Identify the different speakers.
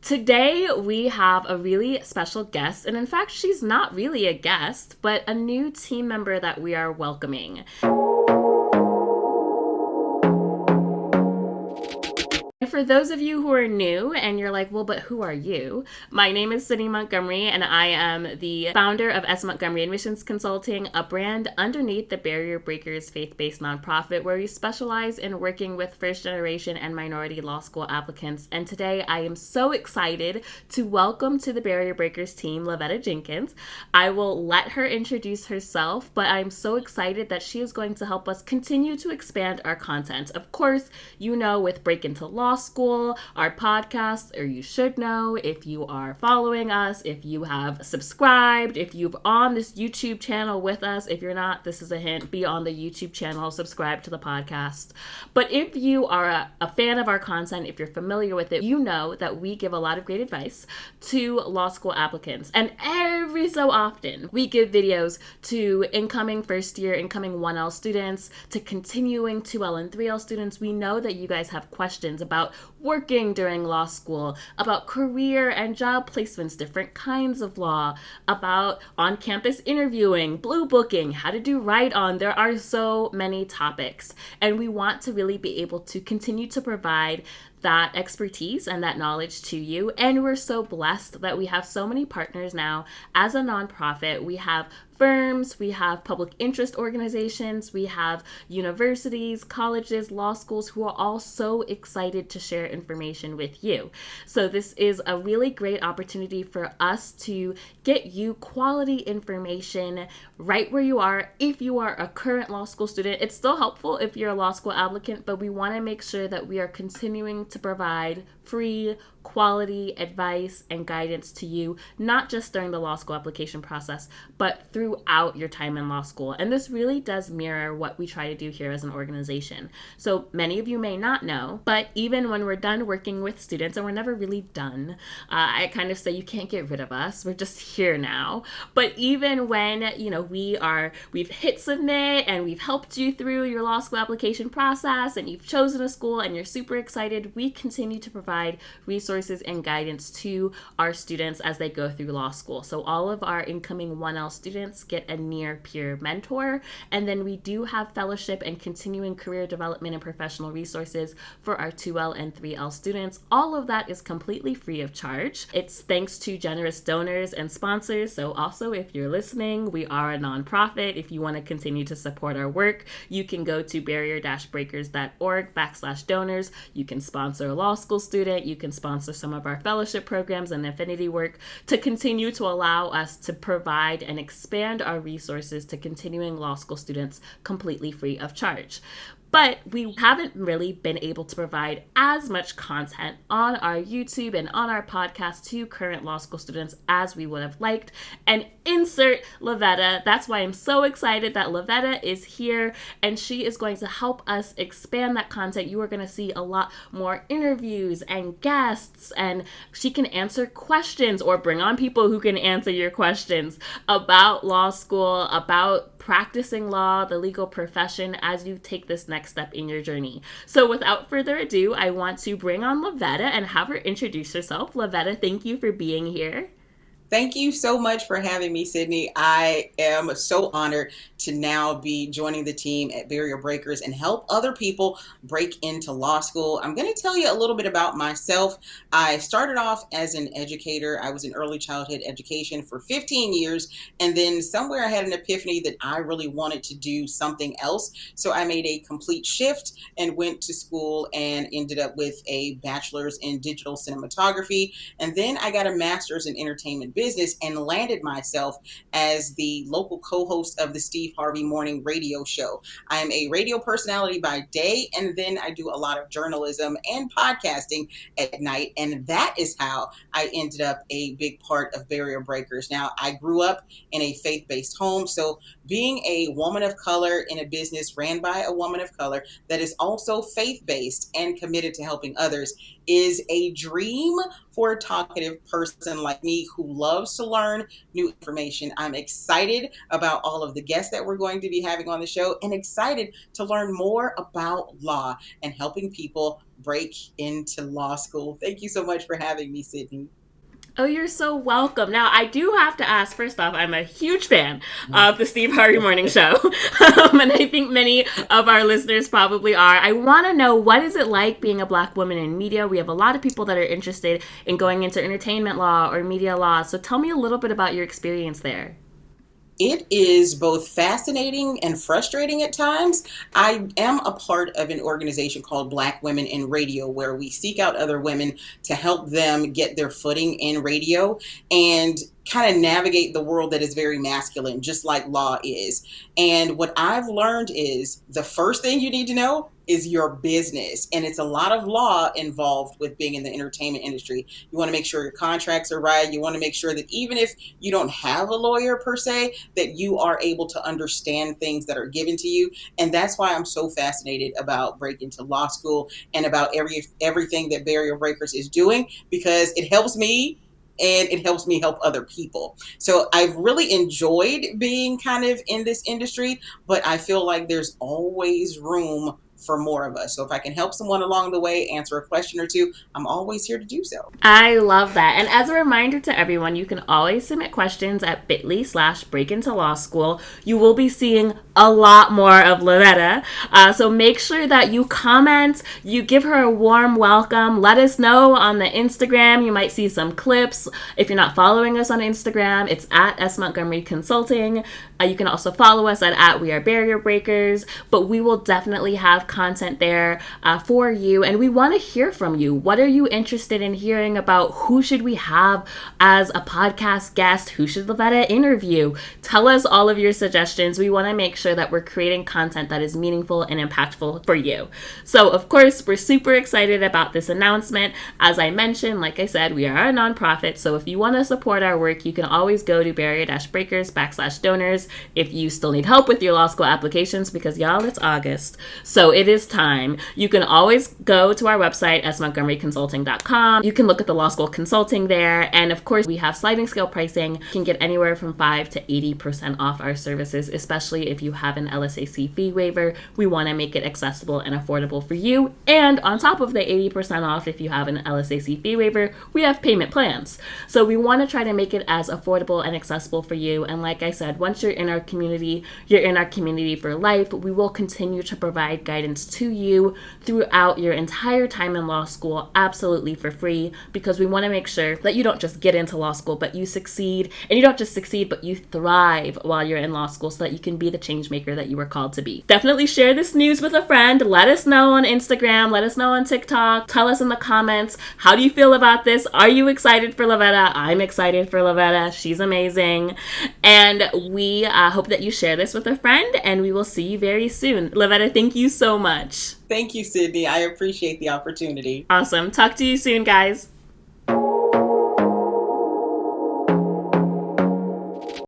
Speaker 1: Today, we have a really special guest, and in fact, she's not really a guest, but a new team member that we are welcoming. And for those of you who are new and you're like, well, but who are you? My name is Sydney Montgomery, and I am the founder of S. Montgomery Admissions Consulting, a brand underneath the Barrier Breakers faith-based nonprofit where we specialize in working with first-generation and minority law school applicants. And today I am so excited to welcome to the Barrier Breakers team LoVetta Jenkins. I will let her introduce herself, but I'm so excited that she is going to help us continue to expand our content. Of course, you know, with Break Into Law School, our podcast, or you should know if you are following us, if you have subscribed, if you're on this YouTube channel with us. If you're not, this is a hint, be on the YouTube channel, subscribe to the podcast. But if you are a fan of our content, if you're familiar with it, you know that we give a lot of great advice to law school applicants. And every so often, we give videos to incoming first year, incoming 1L students, to continuing 2L and 3L students. We know that you guys have questions about working during law school, about career and job placements, different kinds of law, about on-campus interviewing, blue booking, how to do write-on. There are so many topics, and we want to really be able to continue to provide that expertise and that knowledge to you. And we're so blessed that we have so many partners now as a nonprofit. We have firms, we have public interest organizations, we have universities, colleges, law schools who are all so excited to share information with you. So this is a really great opportunity for us to get you quality information right where you are. If you are a current law school student, it's still helpful if you're a law school applicant, but we want to make sure that we are continuing to provide free, quality advice and guidance to you, not just during the law school application process, but throughout your time in law school. And this really does mirror what we try to do here as an organization. So many of you may not know, but even when we're done working with students, and we're never really done, I kind of say you can't get rid of us. We're just here now. But even when, we've hit submit and we've helped you through your law school application process and you've chosen a school and you're super excited, we continue to provide resources and guidance to our students as they go through law school. So all of our incoming 1L students get a near peer mentor, and then we do have fellowship and continuing career development and professional resources for our 2L and 3L students. All of that is completely free of charge. It's thanks to generous donors and sponsors. So also, if you're listening, we are a nonprofit. If you want to continue to support our work, you can go to barrier-breakers.org/donors. You can sponsor a law school student. You can sponsor some of our fellowship programs and affinity work to continue to allow us to provide and expand our resources to continuing law school students completely free of charge. But we haven't really been able to provide as much content on our YouTube and on our podcast to current law school students as we would have liked. And insert LoVetta. That's why I'm so excited that LoVetta is here, and she is going to help us expand that content. You are going to see a lot more interviews and guests, and she can answer questions or bring on people who can answer your questions about law school, about practicing law, the legal profession, as you take this next step in your journey. So without further ado, I want to bring on LoVetta and have her introduce herself. LoVetta, thank you for being here.
Speaker 2: Thank you so much for having me, Sydney. I am so honored to now be joining the team at Barrier Breakers and help other people break into law school. I'm going to tell you a little bit about myself. I started off as an educator. I was in early childhood education for 15 years, and then somewhere I had an epiphany that I really wanted to do something else. So I made a complete shift and went to school and ended up with a bachelor's in digital cinematography. And then I got a master's in entertainment business and landed myself as the local co-host of the Steve Harvey morning radio show. I am a radio personality by day, and then I do a lot of journalism and podcasting at night. And that is how I ended up a big part of Barrier Breakers. Now, I grew up in a faith-based home, so being a woman of color in a business ran by a woman of color that is also faith-based and committed to helping others is a dream for a talkative person like me who loves to learn new information. I'm excited about all of the guests that we're going to be having on the show and excited to learn more about law and helping people break into law school. Thank you so much for having me, Sydney.
Speaker 1: Oh, you're so welcome. Now, I do have to ask, first off, I'm a huge fan of the Steve Harvey Morning Show. And I think many of our listeners probably are. I want to know, what is it like being a Black woman in media? We have a lot of people that are interested in going into entertainment law or media law. So tell me a little bit about your experience there.
Speaker 2: It is both fascinating and frustrating at times. I am a part of an organization called Black Women in Radio, where we seek out other women to help them get their footing in radio and kind of navigate the world that is very masculine, just like law is. And what I've learned is the first thing you need to know is your business. And it's a lot of law involved with being in the entertainment industry. You want to make sure your contracts are right. You want to make sure that even if you don't have a lawyer per se, that you are able to understand things that are given to you. And that's why I'm so fascinated about breaking to law school and about everything that Barrier Breakers is doing, because it helps me and it helps me help other people. So I've really enjoyed being kind of in this industry, but I feel like there's always room for more of us. So if I can help someone along the way, answer a question or two, I'm always here to do so.
Speaker 1: I love that. And as a reminder to everyone, you can always submit questions at bit.ly/breakintolawschool. You will be seeing a lot more of LoVetta. So make sure that you comment, you give her a warm welcome. Let us know on the Instagram. You might see some clips. If you're not following us on Instagram, it's at S. Montgomery Consulting. You can also follow us at We Are Barrier Breakers. But we will definitely have content there for you. And we want to hear from you. What are you interested in hearing about? Who should we have as a podcast guest? Who should LoVetta interview? Tell us all of your suggestions. We want to make sure that we're creating content that is meaningful and impactful for you. So, of course, we're super excited about this announcement. As I mentioned, like I said, we are a nonprofit. So if you want to support our work, you can always go to barrier-breakers/donors if you still need help with your law school applications, because y'all, it's August. So it is time. You can always go to our website, smontgomeryconsulting.com. You can look at the law school consulting there. And of course, we have sliding scale pricing. You can get anywhere from 5 to 80% off our services, especially if you have an LSAC fee waiver. We want to make it accessible and affordable for you. And on top of the 80% off, if you have an LSAC fee waiver, we have payment plans. So we want to try to make it as affordable and accessible for you. And like I said, once you're in our community, you're in our community for life. We will continue to provide guidance to you throughout your entire time in law school, absolutely for free, because we want to make sure that you don't just get into law school, but you succeed. And you don't just succeed, but you thrive while you're in law school, so that you can be the change maker that you were called to be. Definitely share this news with a friend. Let us know on Instagram. Let us know on TikTok. Tell us in the comments, how do you feel about this? Are you excited for LoVetta? I'm excited for LoVetta. She's amazing. And we hope that you share this with a friend, and we will see you very soon. LoVetta, thank you so much.
Speaker 2: Thank you, Sydney. I appreciate the opportunity.
Speaker 1: Awesome. Talk to you soon, guys.